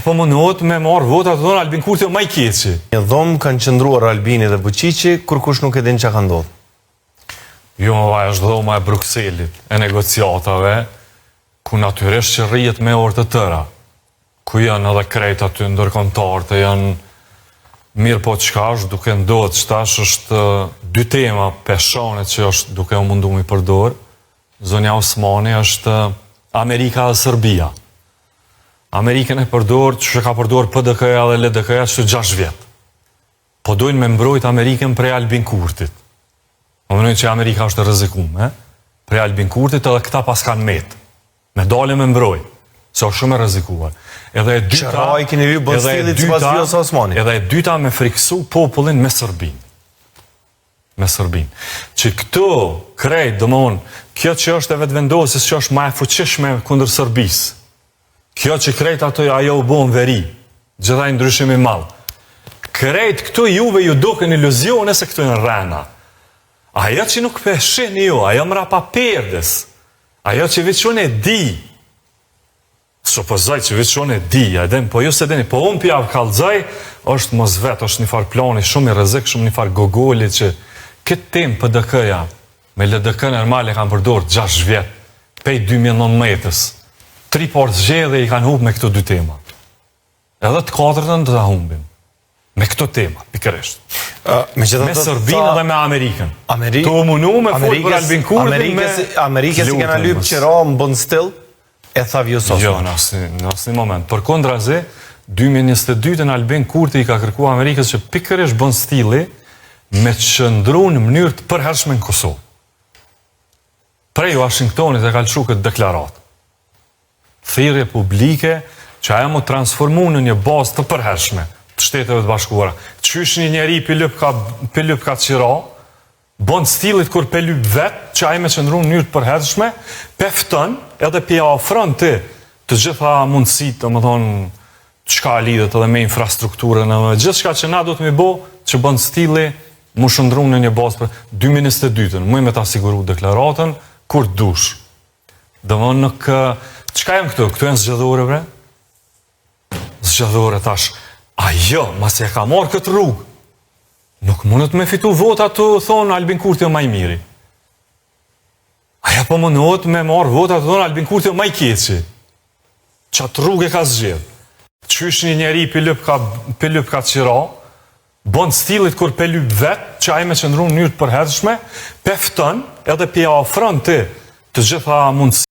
po mundohet me marrë votat të thonë Albin Kurti o maj keqi. Një dhomë kanë qëndruar Albini dhe Vučići, kur kush nuk e din që ka ndodhë. Jo, është dhoma e Brukselit, e negociatave, ku natyrisht që rrijet me orë të tëra, ku janë edhe krejt aty ndërkombëtar të janë mirë po qka është duke ndodhë qëtash është dy tema peshane që është duke u mundu mi përdor. Zonja Osmani është Amerika dhe Serbia. Amerikën e përdor që ka përdor PDK-ja dhe LDK-ja që 6 vjetë. Po dojnë me mbrojt Amerikën prej Albin Kurtit. Më mënojnë që Amerika është rrezikume, prej Albin Kurtit edhe këta pas kanë metë. Me dale me mbrojt. Se është shumë e rrezikuar. Edhe e dyta... Qëraj keni vi bën stilit që pas vjës Osmani. Edhe e dyta me friksu popullin me Sërbin. Me Sërbin. Që këto krejt, dëmon, kjo që është e vetë vendosis që është ma e fuqishme kundër Sërbis. Kjo që krejt ato ajo u bon veri. Gjithaj ndryshimi malë. Krejt këto juve ju duken iluzione se këto në rena. Ajo që nuk peshin ju, ajo mra pa perdes. Ajo që veçun e di. Supozaj që veçun e di, po ju se deni, po unë pja kalzaj, është mos vetë, është një farë plani shumë i rrezik, shumë një farë gogoli që këtë tem PDK-ja, me LDK normale kanë përdor 6 vjetë, pej 2019-ës, 3 portë zgjedhje i kanë humbë me këto 2 tema. Edhe të 4-ën të ta humbim. Me këto tema, pikërisht. Me Serbinë dhe me Amerikën. Të umunu me folë për Albin Kurtin me... Amerikës i kena lypë qëra më bën stil, e tha vjus Osmani. Jo, në asë një moment. Për kondra zi, 2022 në Albin Kurti i ka kërkua Amerikës që pikërisht bën stili me qëndru në mënyrë të përhershme në Kosovë. Prej Washingtonit e kalëshu këtë deklarat. Thirrje publike që aja mu transformu në një bazë të përhershme të Shteteve të Bashkuara. Qysh një njeri pëllyp ka qira, bon stilit kur pëllyp vetë, që aja me qëndru në njërë të përhershme, peftën edhe pja ofron të gjitha mundësit, të më thonë, qka lidhet edhe me infrastrukturën, gjithë shka që na do të mi bo, që bon stili mu shëndru në një bazë për 2022, muj me ta siguru deklaratën, kur dush. Dëmon nuk... Qka jem këtu? Këtu e në zgjedhore, bre? Zgjedhore tash. A jo, mas e ka marrë këtë rrugë. Nuk mundet me fitu vota të thonë Albin Kurti o maj miri. Aja po mundet me marrë vota të thonë Albin Kurti o maj keqi. Qatë rrugë e ka zgjedh. Qysh një njeri pëllyp ka qira, bon stilit kur pëllyp vetë, që aje me qëndru në njërë të përhershme, peftën edhe pja ofron të gjitha mundësi.